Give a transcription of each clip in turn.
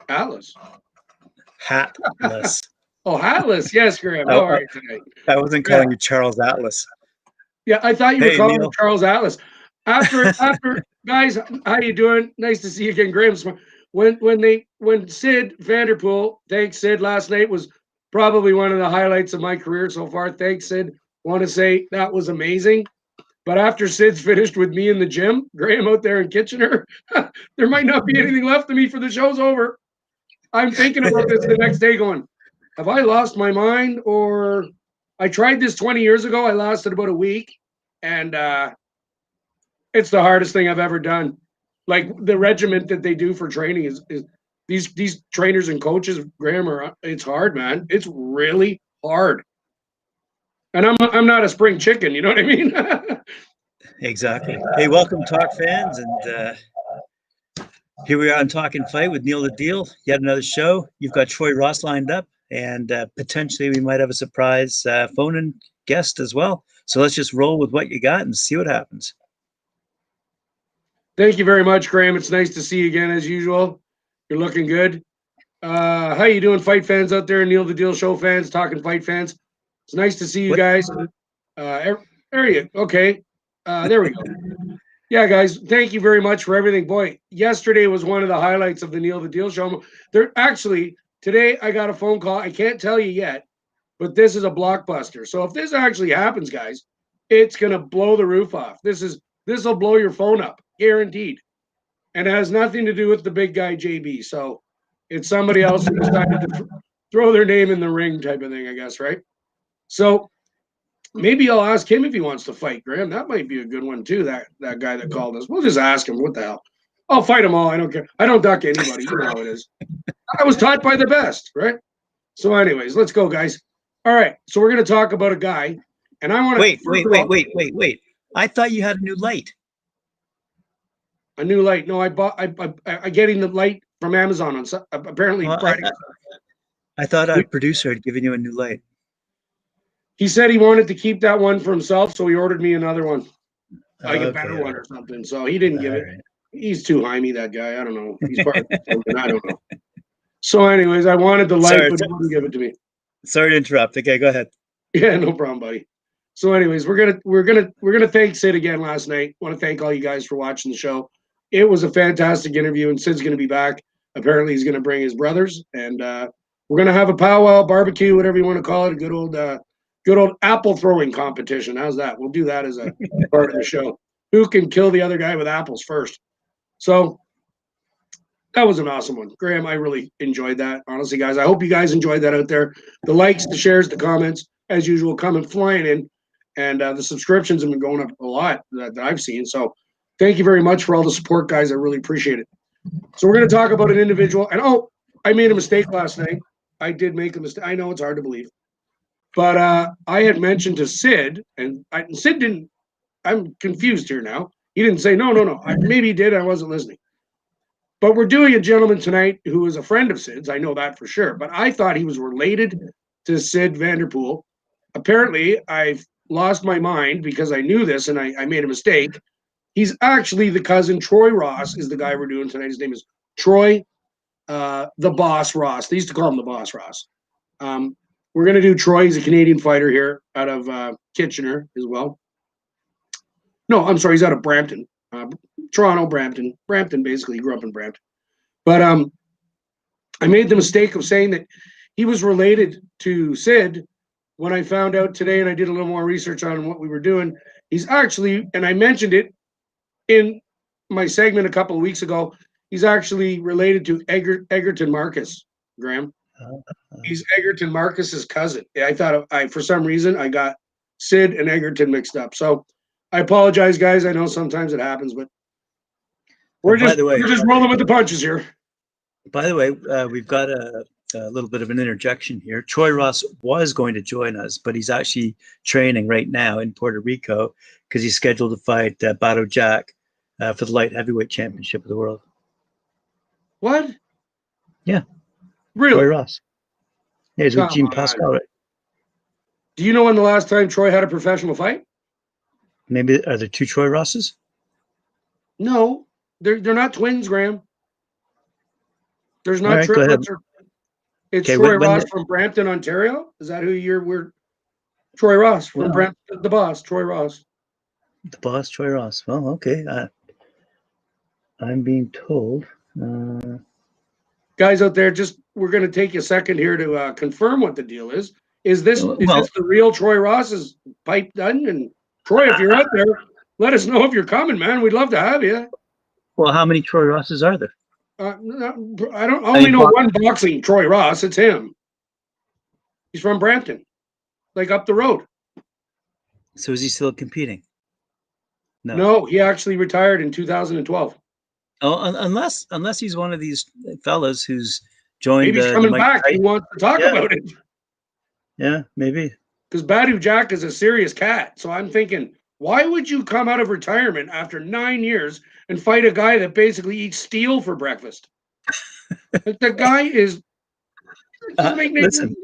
Atlas. Hatless. Oh, Hatless. Yes, Graham. How are you today? I wasn't calling you Charles Atlas. Yeah, I thought you were Hey, calling me Neil. Charles Atlas. After guys, how you doing? Nice to see you again, Graham. When Sid Vanderpool, thanks Sid, last night was probably one of the highlights of my career so far. Thanks, Sid. Want to say that was amazing. But after Sid's finished with me in the gym, Graham out there in Kitchener, there might not be anything left of me for the show's over. I'm thinking about this the next day going, have I lost my mind? Or I tried this 20 years ago. I lasted about a week. And it's the hardest thing I've ever done. Like the regiment that they do for training is these trainers and coaches, Graham, it's hard, man. It's really hard. And I'm not a spring chicken, you know what I mean? Exactly. Hey, welcome, Talk fans, and here we are on Talkin' Fight with Neil the Deal. Yet another show. You've got Troy Ross lined up, and potentially we might have a surprise phone-in guest as well. So let's just roll with what you got and see what happens. Thank you very much, Graham. It's nice to see you again as usual. You're looking good. How you doing, fight fans out there? Neil the Deal show fans, Talking Fight fans. It's nice to see you guys. There you go. Okay. There we go. Yeah, guys, thank you very much for everything. Boy, yesterday was one of the highlights of the Neil the Deal show. Today I got a phone call. I can't tell you yet, but this is a blockbuster. So if this actually happens, guys, it's gonna blow the roof off. This will blow your phone up, guaranteed. And it has nothing to do with the big guy JB. So it's somebody else who decided to throw their name in the ring, type of thing, I guess, right? So maybe I'll ask him if he wants to fight, Graham. That might be a good one too. That guy that called us. We'll just ask him. What the hell? I'll fight them all. I don't care. I don't duck anybody. You know how it is. I was taught by the best, right? So, anyways, let's go, guys. All right. So we're gonna talk about a guy, and I want to wait. I thought you had a new light. A new light? No, I bought. I getting the light from Amazon on apparently Friday. I thought our producer had given you a new light. He said he wanted to keep that one for himself, so he ordered me another one, like a better one or something. So he didn't give it. Right. He's too himey, that guy. I don't know. He's part of something. I don't know. So, anyways, I wanted the light, but he wouldn't give it to me. Sorry to interrupt. Okay, go ahead. Yeah, no problem, buddy. So, anyways, we're gonna thank Sid again last night. Want to thank all you guys for watching the show. It was a fantastic interview, and Sid's gonna be back. Apparently, he's gonna bring his brothers, and we're gonna have a powwow, barbecue, whatever you want to call it, a good old apple throwing competition. How's that? We'll do that as a part of the show. Who can kill the other guy with apples first? So that was an awesome one. Graham, I really enjoyed that. Honestly, guys, I hope you guys enjoyed that out there. The likes, the shares, the comments, as usual, coming flying in. And the subscriptions have been going up a lot that I've seen. So thank you very much for all the support, guys. I really appreciate it. So we're going to talk about an individual. And, I made a mistake last night. I did make a mistake. I know it's hard to believe. But I had mentioned to Sid, and Sid didn't. I'm confused here now. He didn't say no. Maybe he did. I wasn't listening. But we're doing a gentleman tonight who is a friend of Sid's. I know that for sure. But I thought he was related to Sid Vanderpool. Apparently, I've lost my mind because I knew this and I made a mistake. He's actually the cousin. Troy Ross is the guy we're doing tonight. His name is Troy, the Boss Ross. They used to call him the Boss Ross. We're going to do Troy. He's a Canadian fighter here out of Kitchener as well. No, I'm sorry. He's out of Brampton. Toronto, Brampton. Brampton, basically. He grew up in Brampton. But I made the mistake of saying that he was related to Sid when I found out today, and I did a little more research on what we were doing. He's actually, and I mentioned it in my segment a couple of weeks ago, he's actually related to Egerton Marcus, Graham. He's Egerton Marcus's cousin. I thought for some reason I got Sid and Egerton mixed up. So I apologize, guys. I know sometimes it happens, but we're just rolling with the punches here. By the way, we've got a little bit of an interjection here. Troy Ross was going to join us, but he's actually training right now in Puerto Rico because he's scheduled to fight Bato Jack for the light heavyweight championship of the world. What? Yeah. Really? Troy Ross. Yeah, he's with Gene Pascal. Right? Do you know when the last time Troy had a professional fight? Maybe are there two Troy Rosses? No, they're not twins, Graham. There's All not right, go ahead. triplets or it's Okay, Troy when Ross from Brampton, Ontario. Is that who we're Troy Ross from well, Brampton, the boss, Troy Ross. the boss, Troy Ross. Well, okay. I'm being told. Guys out there, just we're going to take a second here to confirm what the deal is. Is this Well, the real Troy Ross's pipe done? And Troy, if you're out there, let us know if you're coming, man. We'd love to have you. well, how many Troy Rosses are there? I only know one boxing Troy Ross. It's him. He's from Brampton, like up the road. So is he still competing? No, he actually retired in 2012. Oh, unless he's one of these fellas who's joined Maybe he's the coming Mike back. He Tyson. wants to talk about it. Yeah, maybe. Because Badu Jack is a serious cat. So I'm thinking, why would you come out of retirement after 9 years and fight a guy that basically eats steel for breakfast? The guy is. Listen,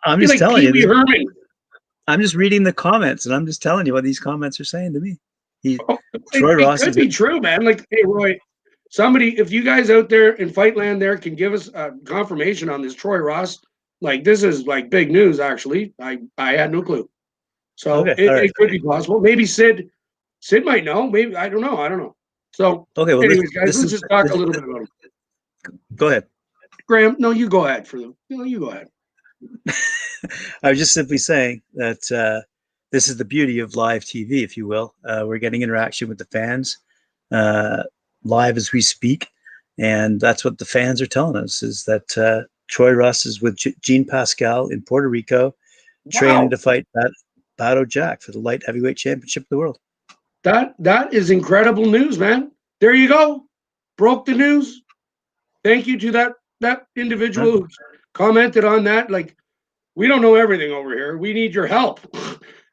I'm He's just like telling Pee Wee you. Herman. I'm just reading the comments, and I'm just telling you what these comments are saying to me. Troy It Ross could be true, man. Like, hey, Roy, somebody, if you guys out there in Fightland there can give us confirmation on this Troy Ross, like this is like big news. Actually, I had no clue. So okay. All right. it could be possible. Maybe Sid might know. Maybe I don't know. So, Okay. Well, anyways, guys, let's just talk a little bit about him. Go ahead. Graham, no, you go ahead for them. You go ahead. I was just simply saying that this is the beauty of live TV, if you will. We're getting interaction with the fans live as we speak, and that's what the fans are telling us: is that Troy Ross is with Jean Pascal in Puerto Rico, training to fight Badu Jack for the light heavyweight championship of the world. That is incredible news, man. There you go. Broke the news. Thank you to that individual who commented on that. Like, we don't know everything over here. We need your help.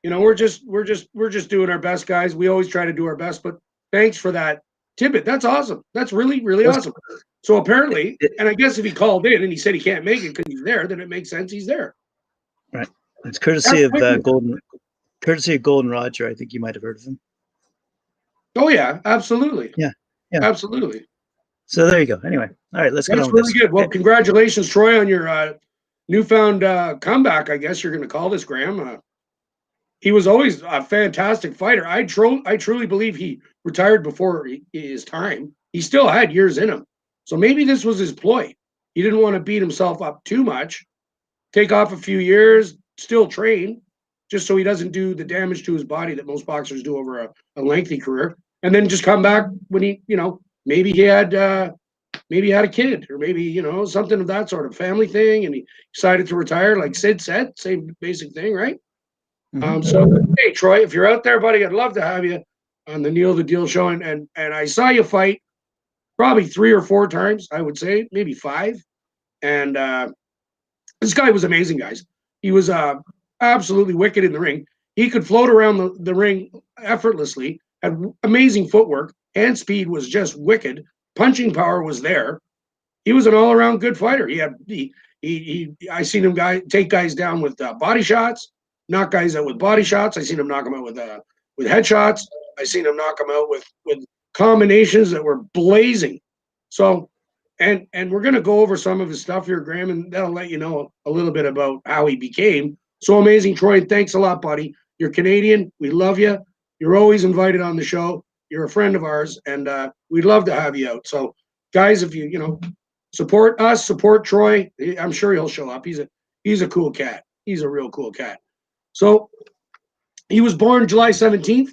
We're just doing our best, guys. We always try to do our best, but thanks for that tidbit. That's awesome. That's really, really awesome. So apparently, and I guess if he called in and he said he can't make it because he's there, then it makes sense he's there. Right. It's courtesy of Golden Roger. I think you might have heard of him. Oh yeah, absolutely. Yeah. Absolutely. So there you go. Anyway, all right, let's get on with That's really this. good. Well, congratulations, Troy, on your newfound comeback. I guess you're going to call this, Graham. He was always a fantastic fighter. I truly believe he retired before his time. He still had years in him. So maybe this was his ploy. He didn't want to beat himself up too much, take off a few years, still train, just so he doesn't do the damage to his body that most boxers do over a lengthy career, and then just come back when he, maybe he had a kid, or maybe, something of that sort of family thing, and he decided to retire, like Sid said, same basic thing, right? So, hey, Troy, if you're out there, buddy, I'd love to have you on the Neil the Deal show. And I saw you fight probably 3 or 4 times, I would say, maybe 5. And this guy was amazing, guys. He was absolutely wicked in the ring. He could float around the ring effortlessly, had amazing footwork, hand speed was just wicked. Punching power was there. He was an all-around good fighter. I seen him take guys down with body shots, knock guys out with body shots. I seen him knock them out with headshots. I seen him knock them out with combinations that were blazing. So, and we're gonna go over some of his stuff here, Graham, and that'll let you know a little bit about how he became so amazing. Troy, thanks a lot, buddy. You're Canadian. We love you. You're always invited on the show. You're a friend of ours, and we'd love to have you out. So, guys, if you support us, support Troy. I'm sure he'll show up. He's a cool cat. He's a real cool cat. So he was born July 17th.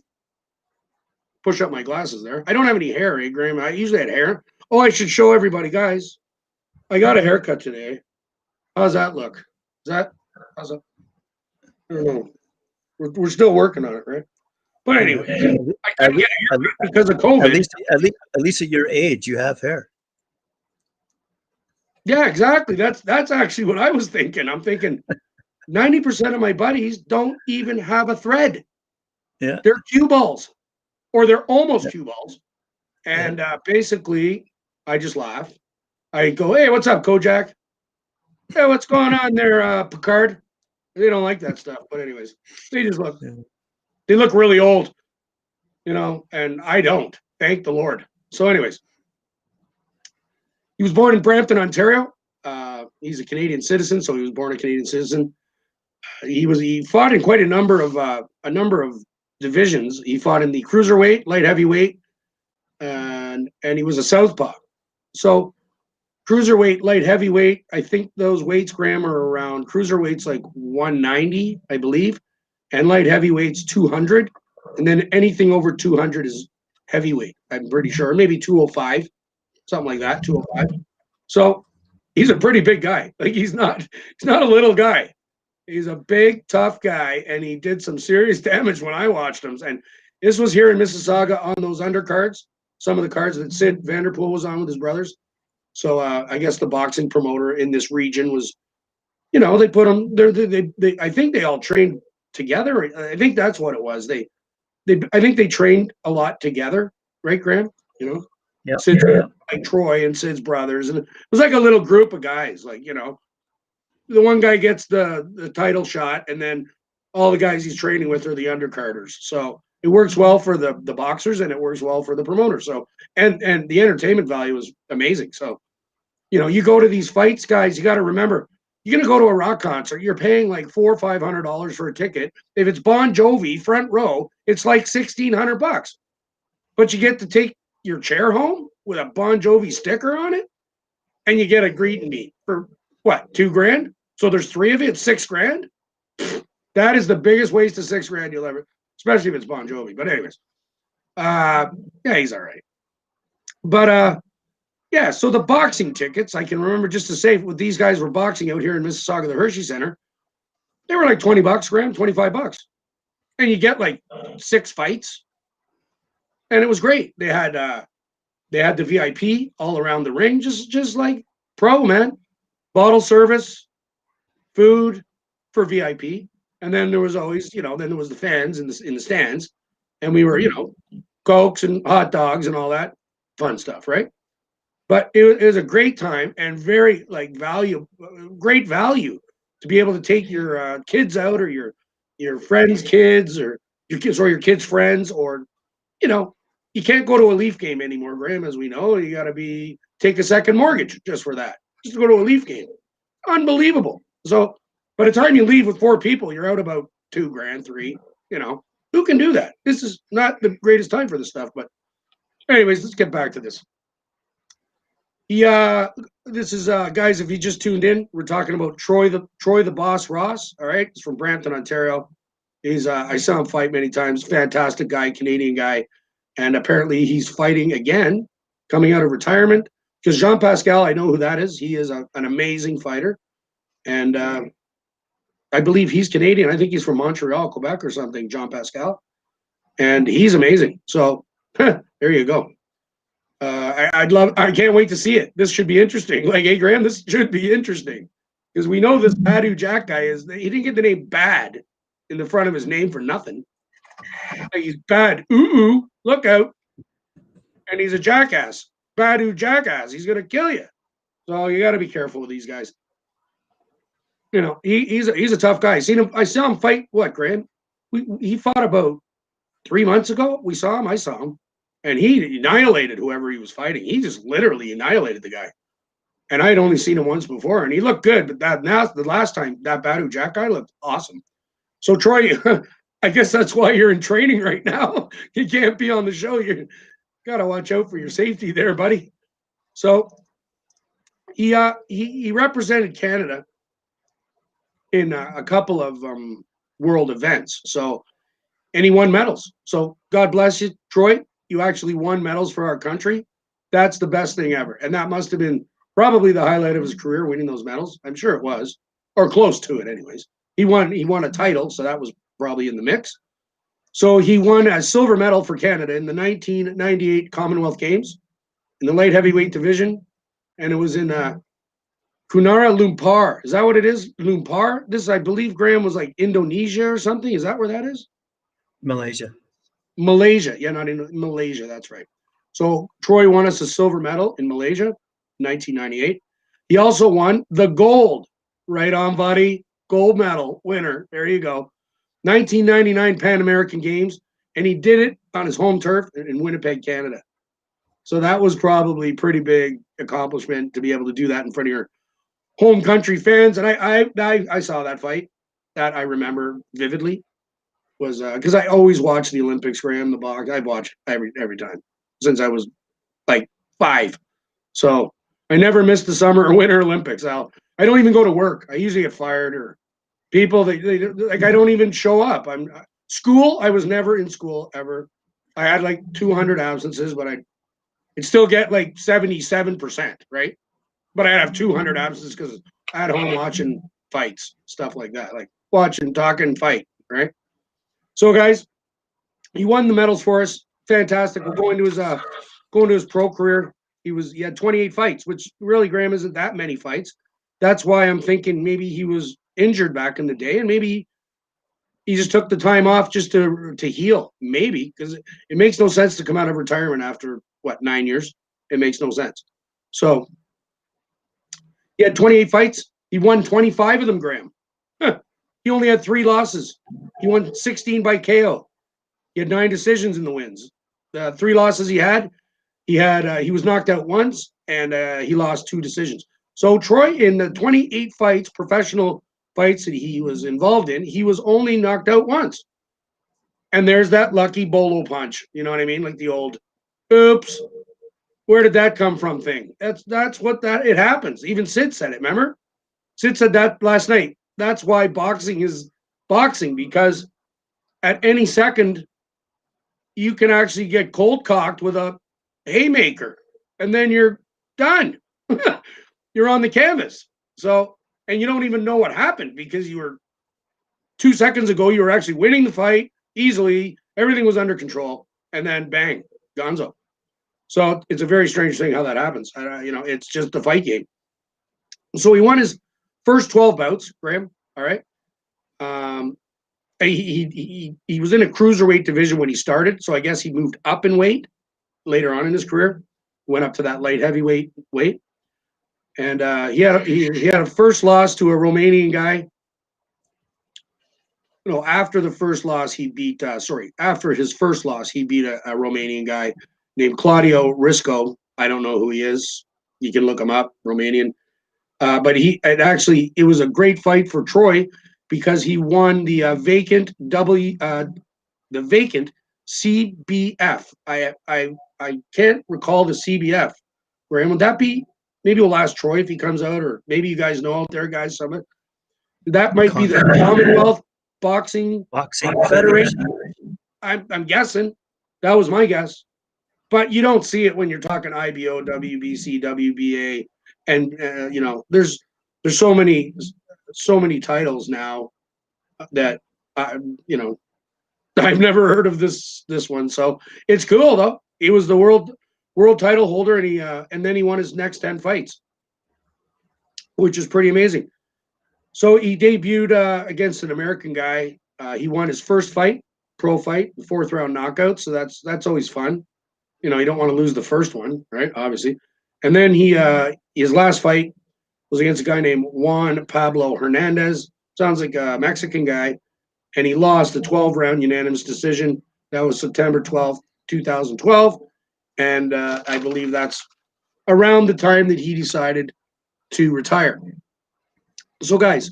Push up my glasses there. I don't have any hair, Graham. I usually had hair. Oh, I should show everybody, guys. I got a haircut today. How's that look? How's that? I don't know. We're still working on it, right? But anyway, I couldn't get a haircut because of COVID. At least at your age, you have hair. Yeah, exactly. That's actually what I was thinking. I'm thinking 90% of my buddies don't even have a thread. Yeah. They're cue balls, or they're almost cue balls. And basically, I just laugh. I go, hey, what's up, Kojak? Hey, what's going on there, Picard? They don't like that stuff. But anyways, they just they look really old, and I don't. Thank the Lord. So anyways, He was born in Brampton, Ontario. He's a Canadian citizen, so he was born a Canadian citizen. He fought in quite a number of divisions. He fought in the cruiserweight, light heavyweight, and he was a southpaw. So cruiserweight, light heavyweight, I think those weights, Graham, are around cruiserweights like 190, I believe, and light heavyweights 200, and then anything over 200 is heavyweight. I'm pretty sure, maybe 205, something like that, 205. So he's a pretty big guy. Like he's not a little guy. He's a big, tough guy, and he did some serious damage when I watched him. And this was here in Mississauga on those undercards, some of the cards that Sid Vanderpool was on with his brothers. So I guess the boxing promoter in this region was, they put them there. They I think they all trained together. I think that's what it was. I think they trained a lot together, right, Graham? Yeah. Sid, like Troy and Sid's brothers, and it was like a little group of guys. Like the one guy gets the title shot, and then all the guys he's training with are the undercarders. So it works well for the boxers, and it works well for the promoter. So and the entertainment value is amazing. So you go to these fights, guys. You got to remember, you're gonna go to a rock concert. You're paying like $400 or $500 for a ticket. If it's Bon Jovi front row, it's like $1,600. But you get to take your chair home with a Bon Jovi sticker on it, and you get a greet and meet for what, $2,000? So there's 3 of you, it's $6,000. That is the biggest waste of $6,000 you'll ever, especially if it's Bon Jovi. But anyways, yeah, he's all right. But yeah, so the boxing tickets, I can remember just to say, when these guys were boxing out here in Mississauga, the Hershey Center, they were like $20, Graham, $25, and you get like 6 fights, and it was great. They had the VIP all around the ring, just like pro, man. Bottle service, food for VIP, and then there was always, then there was the fans in the stands, and we were, Cokes and hot dogs and all that fun stuff, right? But it was a great time and very great value to be able to take your kids out, or your friends' kids, or your kids or your kids' friends, or you can't go to a Leaf game anymore, Graham, as we know. You got to take a second mortgage just for that, just to go to a Leaf game. Unbelievable. So by the time you leave with 4 people, you're out about $2,000, 3. Who can do that? This is not the greatest time for this stuff. But anyways, let's get back to this. This is guys, if you just tuned in, we're talking about Troy the Boss Ross. All right, he's from Brampton, Ontario. He's I saw him fight many times. Fantastic guy, Canadian guy, and apparently he's fighting again, coming out of retirement. Because Jean Pascal, I know who that is. He is an amazing fighter, and I believe he's Canadian. I think he's from Montreal, Quebec, or something. Jean Pascal, and he's amazing. So there you go. I can't wait to see it. This should be interesting. Like, hey, Graham, this should be interesting, because we know this Badu Jack guy he didn't get the name Bad in the front of his name for nothing. Like, he's bad. Ooh, look out. And he's a jackass. Badu Jackass. He's going to kill you. So you got to be careful with these guys. He's a tough guy. I saw him fight, what, Graham? He fought about 3 months ago. I saw him. And he annihilated whoever he was fighting. He just literally annihilated the guy. And I had only seen him once before, and he looked good. But the last time, that Badu Jack guy looked awesome. So Troy, I guess that's why you're in training right now. You can't be on the show. You got to watch out for your safety there, buddy. So he represented Canada in a couple of world events. So, and he won medals. So God bless you, Troy. You actually won medals for our country. That's the best thing ever. And that must have been probably the highlight of his career, winning those medals. I'm sure it was, or close to it anyways. He won a title, so that was probably in the mix. So he won a silver medal for Canada in the 1998 Commonwealth Games in the light heavyweight division. And it was in Kuala Lumpur. Is that what it is? Lumpur? This, I believe, Graham, was like Indonesia or something. Is that where that is? Malaysia. Yeah, not in Malaysia. That's right. So Troy won us a silver medal in Malaysia, 1998. He also won the gold. Right on, buddy. Gold medal winner. There you go. 1999 Pan American Games, and he did it on his home turf in Winnipeg, Canada. So that was probably pretty big accomplishment to be able to do that in front of your home country fans. And I saw that fight. That I remember vividly was because I always watch the Olympics, Graham, the box. I watch every time since I was like 5. So I never missed the summer or winter Olympics. I don't even go to work. I usually get fired or people they like I don't even show up. I'm school. I was never in school ever. I had like 200 absences, but I'd still get like 77%, right? But I'd have 200 absences because I had home watching fights, stuff like that, like watching, talking, fight, right? So guys, he won the medals for us. Fantastic. We're going to his pro career. He had 28 fights, which really, Graham, isn't that many fights. That's why I'm thinking maybe he was injured back in the day, and maybe he just took the time off just to heal. Maybe because it makes no sense to come out of retirement after what 9 years. It makes no sense. So he had 28 fights. He won 25 of them, Graham. He only had 3 losses. He won 16 by KO. He had 9 decisions in the wins. The 3 losses he was knocked out once, and he lost 2 decisions. So Troy, in the 28 fights, professional fights that he was involved in, he was only knocked out once. And there's that lucky bolo punch. You know what I mean? Like the old, oops, where did that come from thing. That's what it happens. Even Sid said it, remember? Sid said that last night. That's why boxing is boxing, because at any second, you can actually get cold cocked with a haymaker, and then you're done. You're on the canvas. So, and you don't even know what happened because you were 2 seconds ago, you were actually winning the fight easily. Everything was under control, and then bang, gonzo. So it's a very strange thing how that happens. It's just a fight game. So he won his first 12 bouts, Graham. All right. He was in a cruiserweight division when he started, so I guess he moved up in weight later on in his career. Went up to that light heavyweight weight, and he had a first loss to a Romanian guy. After the first loss, he beat. After his first loss, he beat a Romanian guy named Claudio Risco. I don't know who he is. You can look him up, Romanian. But it was a great fight for Troy because he won the vacant CBF. I can't recall the CBF. Graham, would that be? Maybe we'll ask Troy if he comes out, or maybe you guys know out there, guys. That might be the Commonwealth Boxing Federation. I'm guessing. That was my guess. But you don't see it when you're talking IBO, WBC, WBA, and there's so many titles now that I've never heard of this one. So it's cool though. He was the world title holder, and then he won his next 10 fights, which is pretty amazing. So he debuted against an American guy. He won his first fight, pro fight, 4th round knockout. So that's always fun. You don't want to lose the first one, right? Obviously. And then his last fight was against a guy named Juan Pablo Hernandez. Sounds like a Mexican guy. And he lost a 12-round unanimous decision. That was September 12th, 2012. And I believe that's around the time that he decided to retire. So, guys,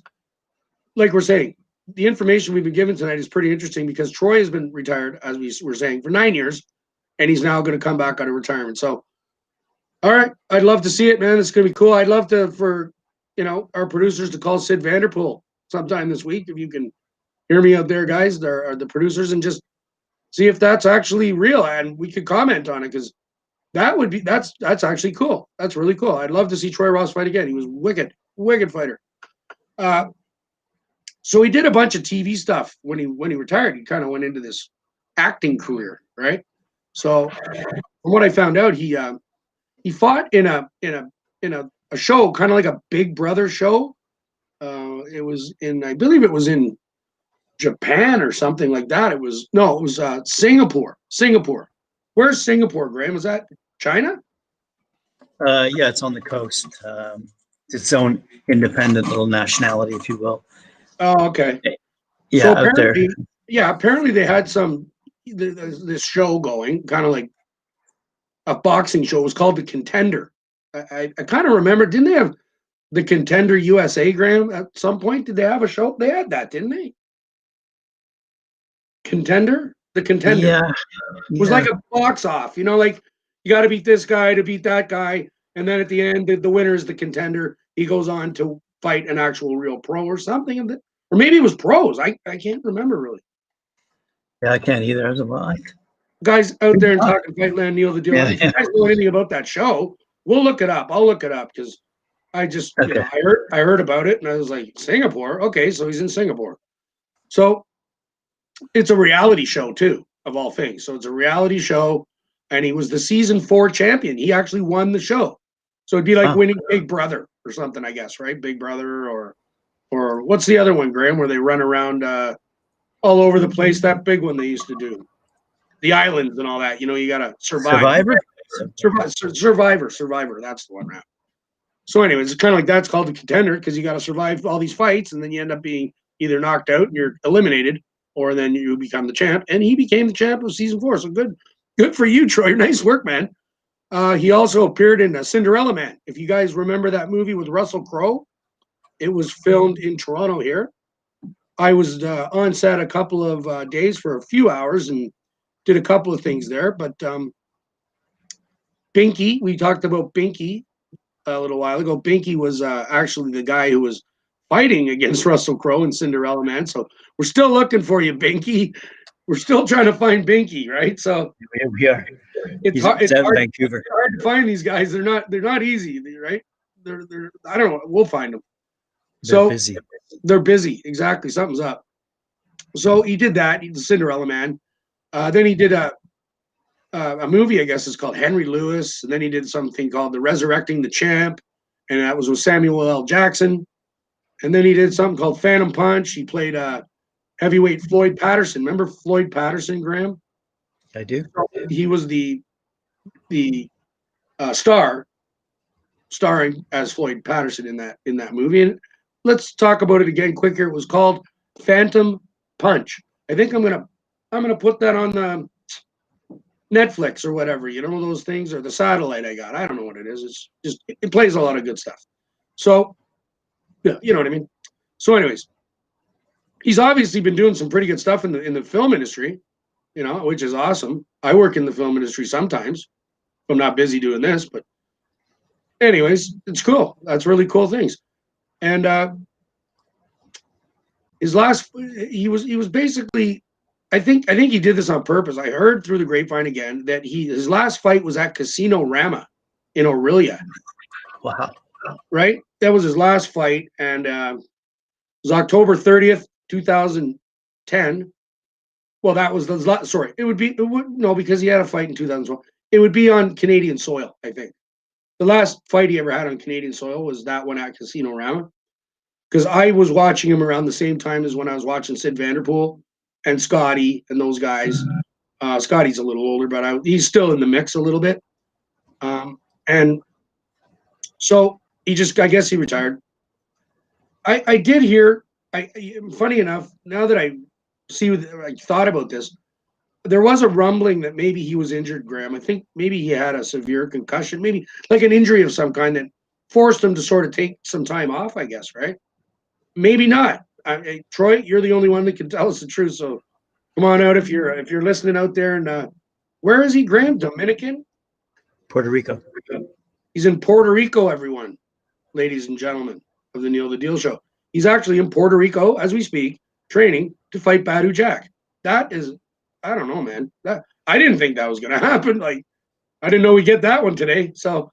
like we're saying, the information we've been given tonight is pretty interesting because Troy has been retired, as we were saying, for 9 years, and he's now going to come back out of retirement. So, all right, I'd love to see it, man. It's going to be cool. I'd love for our producers to call Sid Vanderpool sometime this week, if you can hear me out there, guys, the producers, and just see if that's actually real, and we could comment on it, because that's actually cool. That's really cool. I'd love to see Troy Ross fight again. He was wicked fighter. So he did a bunch of TV stuff when he retired. He kind of went into this acting career, right? So from what I found out, he fought in a show, kind of like a Big Brother show. I believe it was in Japan or something like that. It was Singapore. Where's Singapore, Graham? Is that China? Yeah, it's on the coast. It's its own independent little nationality, if you will. Oh, okay. Yeah, so out there. Yeah, apparently they had this show going, kind of like a boxing show. It was called The Contender. I kind of remember, didn't they have the Contender USA, Graham? At some point, did they have a show? They had that, didn't they? Contender? The Contender. Yeah. It was like a box off, like you got to beat this guy to beat that guy. And then at the end, the winner is the Contender. He goes on to fight an actual real pro or something. Or maybe it was pros. I can't remember really. Yeah, I can't either. I was like, Guys out there in Talkin Fight Land, Neil the Deal. Yeah, If you guys know anything about that show, we'll look it up. I'll look it up because I just, Okay. I heard about it and I was like, Singapore? Okay, so he's in Singapore. So it's a reality show too, of all things. So it's a reality show, and he was the season 4 champion. He actually won the show. So it'd be like winning Big Brother or something, I guess, right? Big Brother or what's the other one, Graham, where they run around all over the place? That big one they used to do. The islands and all that. You got to survive. Survivor. That's the one, right? So anyways, it's kind of like that's called the Contender because you got to survive all these fights, and then you end up being either knocked out and you're eliminated, or then you become the champ. And he became the champ of season 4. So good for you, Troy. Nice work, man. He also appeared in Cinderella Man. If you guys remember that movie with Russell Crowe, it was filmed in Toronto here. I was on set a couple of days for a few hours and did a couple of things there. But Binky, we talked about Binky a little while ago. Binky was actually the guy who was fighting against Russell Crowe in Cinderella Man. So we're still looking for you, Binky. We're still trying to find Binky, right? So we are. It's hard in Vancouver. It's hard to find these guys. They're not easy, right? They're I don't know. We'll find them. They're busy. They're busy. Exactly. Something's up. So he did that. He did Cinderella Man. Then he did a movie, I guess it's called Henry Lewis. And then he did something called The Resurrecting the Champ. And that was with Samuel L. Jackson. And then he did something called Phantom Punch. He played heavyweight Floyd Patterson. Remember Floyd Patterson, Graham? I do. He was the starring as Floyd Patterson in that movie. And let's talk about it again quicker. It was called Phantom Punch. I think I'm gonna put that on the Netflix or whatever, those things, or the satellite I got. I don't know what it is. It's just it plays a lot of good stuff. So yeah, you know what I mean. So anyways, he's obviously been doing some pretty good stuff in the film industry, which is awesome. I work in the film industry sometimes. I'm not busy doing this, but anyways, it's cool. That's really cool things. And he was basically, I think he did this on purpose. I heard through the grapevine again that his last fight was at Casino Rama in Orillia. Wow. Right? That was his last fight, and it was October 30th, 2010. Well, that was sorry. It would no, because he had a fight in 2012. It would be on Canadian soil, I think. The last fight he ever had on Canadian soil was that one at Casino Rama. Because I was watching him around the same time as when I was watching Sid Vanderpool and Scotty and those guys. Scotty's a little older, but he's still in the mix a little bit. And so I guess he retired. I did hear, funny enough, now that I thought about this, there was a rumbling that maybe he was injured, Graham. I think maybe he had a severe concussion, maybe like an injury of some kind that forced him to sort of take some time off, I guess, right? Maybe not. Troy, you're the only one that can tell us the truth. So come on out if you're listening out there. And where is he, Graham? Dominican? Puerto Rico. He's in Puerto Rico, everyone, ladies and gentlemen of the Neil the Deal Show. He's actually in Puerto Rico as we speak, training to fight Badu Jack. That is, I don't know, man. I didn't think that was going to happen. Like, I didn't know we'd get that one today. So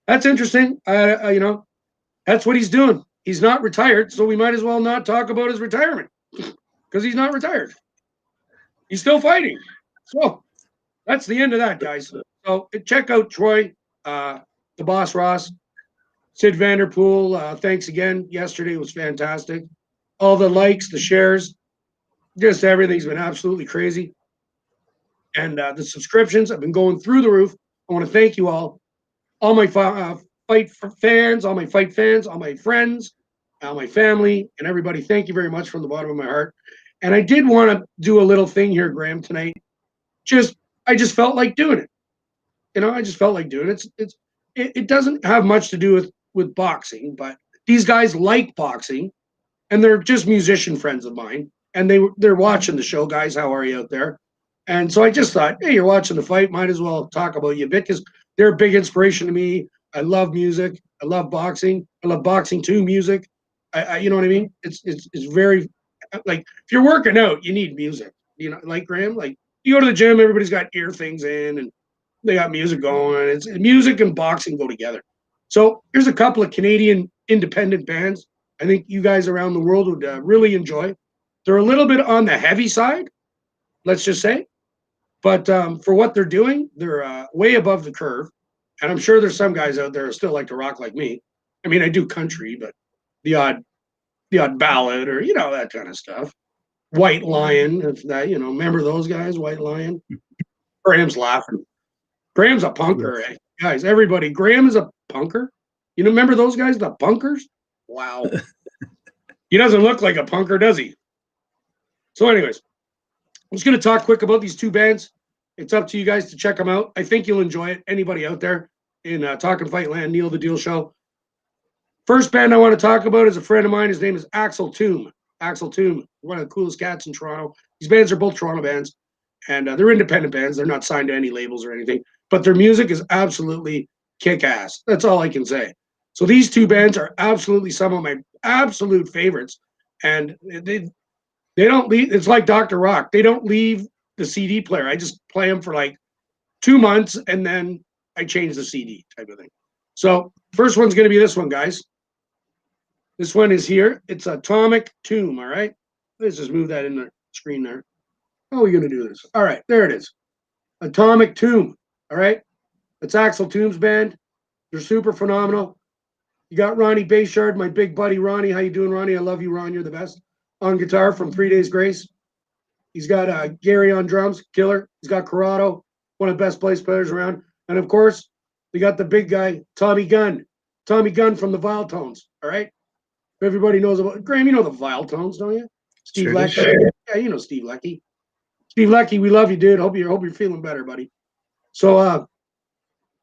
that's interesting. That's what he's doing. He's not retired, so we might as well not talk about his retirement because he's not retired. He's still fighting. So that's the end of that, guys. So check out Troy, the Boss Ross, Sid Vanderpool. Thanks again. Yesterday was fantastic. All the likes, the shares, just everything's been absolutely crazy. And the subscriptions have been going through the roof. I want to thank you all my fight fans, all my fight fans, all my friends, my family, and everybody. Thank you very much from the bottom of my heart. And I did want to do a little thing here, Graham, tonight. I just felt like doing it. I just felt like doing it. it doesn't have much to do with boxing, but these guys like boxing, and they're just musician friends of mine, and they're watching the show. Guys, how are you out there? And so I just thought, hey, you're watching the fight, might as well talk about you a bit because they're a big inspiration to me. I love music. I love boxing. I love boxing too. Music. You know what I mean? It's very like if you're working out, you need music. You know, like Graham, like you go to the gym, everybody's got ear things in, and they got music going. It's music and boxing go together. So here's a couple of Canadian independent bands I think you guys around the world would really enjoy. They're a little bit on the heavy side, let's just say, but for what they're doing, they're way above the curve. And I'm sure there's some guys out there who still like to rock like me. I mean, I do country, but the odd ballad or that kind of stuff. White Lion, if that remember those guys, White Lion. Graham's laughing. Graham's a punker, Yes. guys. Everybody, Graham is a punker. You know, remember those guys, the punkers? Wow. He doesn't look like a punker, does he? So, anyways, I'm just going to talk quick about these two bands. It's up to you guys to check them out. I think you'll enjoy it. Anybody out there in Talkin Fight Land, Neil the Deal Show. First band I want to talk about is a friend of mine. His name is Axel Toom. Axel Toom, one of the coolest cats in Toronto. These bands are both Toronto bands, and they're independent bands. They're not signed to any labels or anything, but their music is absolutely kick-ass. That's all I can say. So these two bands are absolutely some of my absolute favorites, and they don't leave. It's like Dr. Rock. They don't leave the CD player. I just play them for like 2 months, and then I change the CD type of thing. So first one's going to be this one, guys. This one is here. It's Atomic Tomb, all right? Let's just move that in the screen there. How are we going to do this? All right, there it is. Atomic Tomb, all right? It's Axel Toom's band. They're super phenomenal. You got Ronnie Bayshard, my big buddy Ronnie. How you doing, Ronnie? I love you, Ron. You're the best. On guitar from 3 Days Grace. He's got Gary on drums, killer. He's got Corrado, one of the best bass players around. And of course, we got the big guy, Tommy Gunn. Tommy Gunn from the Vile Tones, all right? Everybody knows about Graham. You know the Vile Tones, don't you? Steve Leckie. Yeah, you know Steve Leckie. Steve Leckie, we love you, dude. Hope you're feeling better, buddy. So,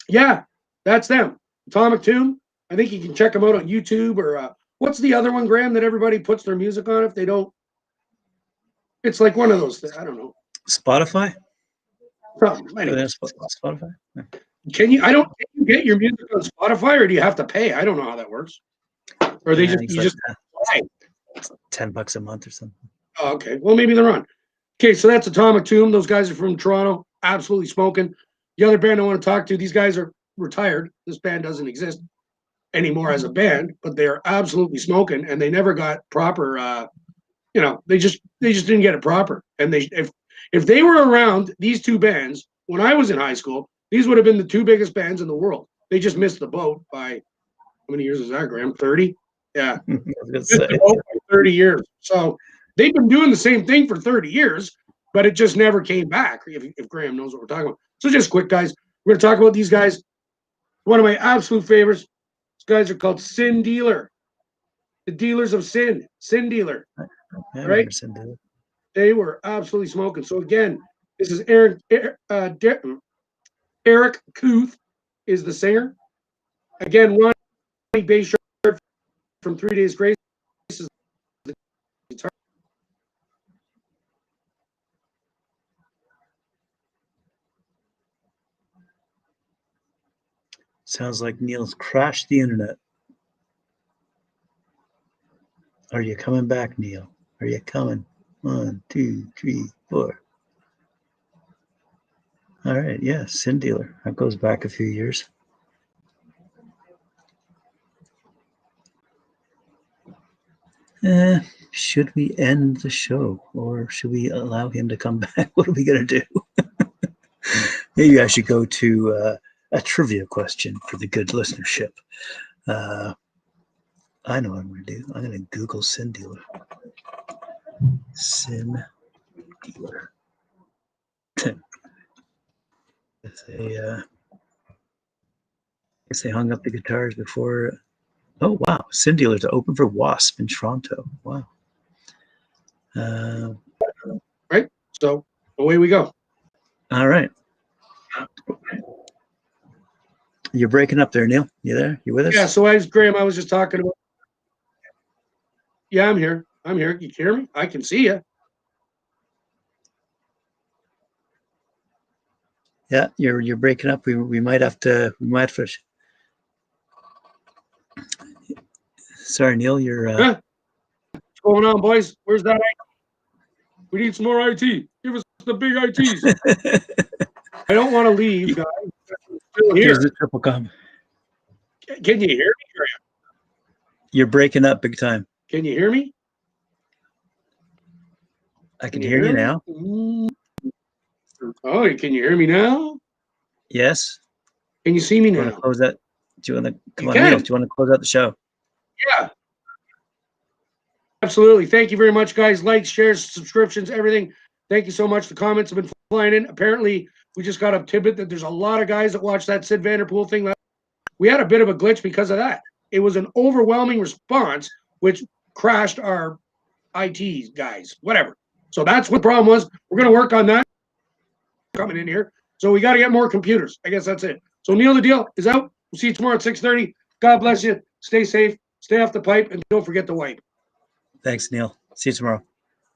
yeah, that's them. Atomic Tomb. I think you can check them out on YouTube or what's the other one, Graham, that everybody puts their music on if they don't? It's like one of those things. I don't know. Spotify? Anyway. Spotify? Yeah. Can you get your music on Spotify or do you have to pay? I don't know how that works. Or they just pay. $10 a month or something. Oh, okay. Well, maybe they're on. Okay, so that's Atomic Tomb. Those guys are from Toronto, absolutely smoking. The other band I want to talk to, these guys are retired. This band doesn't exist anymore as a band, but they're absolutely smoking, and they never got proper. They just didn't get it proper. And if they were around, these two bands when I was in high school, these would have been the two biggest bands in the world. They just missed the boat by how many years is that, Graham? 30? Yeah. Missed the boat by 30 years. So they've been doing the same thing for 30 years, but it just never came back, if Graham knows what we're talking about. So just quick, guys. We're going to talk about these guys. One of my absolute favorites. These guys are called Sin Dealer. The Dealers of Sin. Sin Dealer. Yeah, right? They were absolutely smoking. So again, this is Eric Kuth is the singer. Again, Ronnie Bayshard from 3 Days Grace is the guitar. Sounds like Neil's crashed the internet. Are you coming back, Neil? Are you coming? 1, 2, 3, 4. All right, yeah, Sin Dealer. That goes back a few years. Should we end the show or should we allow him to come back? What are we going to do? Maybe I should go to a trivia question for the good listenership. I know what I'm going to do. I'm going to Google Sin Dealer. Sin Dealer. I guess they hung up the guitars before. Oh, wow. Sin Dealer to open for Wasp in Toronto. Wow. Right? So away we go. All right. You're breaking up there, Neil. You there? You with us? Yeah. So as Graham, I was just talking about. Yeah, I'm here. I'm here. You hear me? I can see you. Yeah, you're breaking up. We might have to. Sorry, Neil. You're. Huh? What's going on, boys? Where's that? We need some more IT. Give us the big ITs. I don't want to leave, guys. I'm still Here's here. the triple com. Can you hear me, Graham? You're breaking up big time. Can you hear me? I can hear you now. Oh, can you hear me now? Yes. Can you see me Do you now? want to close that? Do you want to come You on, Neil? can. Do you want to close out the show? Yeah. Absolutely. Thank you very much, guys. Likes, shares, subscriptions, everything. Thank you so much. The comments have been flying in. Apparently, we just got a tidbit that there's a lot of guys that watched that Sid Vanderpool thing. We had a bit of a glitch because of that. It was an overwhelming response, which crashed our IT guys, whatever. So that's what the problem was. We're going to work on that coming in here. So we got to get more computers. I guess that's it. So Neil the Deal is out. We'll see you tomorrow at 6:30. God bless you. Stay safe. Stay off the pipe. And don't forget to wipe. Thanks, Neil. See you tomorrow.